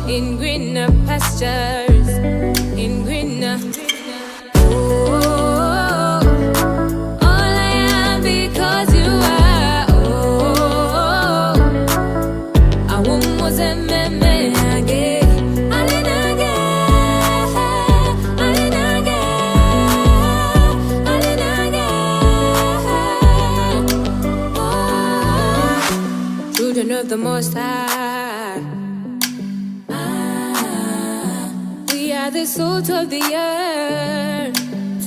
In greener pastures, in greener. Oh, all I am because you are. Oh, I won't was a meme again. Alinage, alinage, alinage. Oh, children of the Most High. We are the salt of the earth.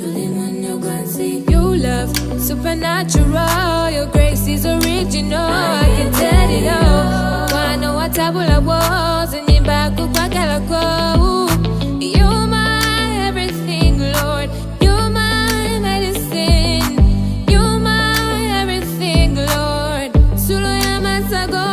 MUWANGUZI. Your love, supernatural. Your grace is original. I can tell it all. I know what tabula was, and you back up go. You're my everything, Lord. You're my medicine. You're my everything, Lord. Solo yamasago.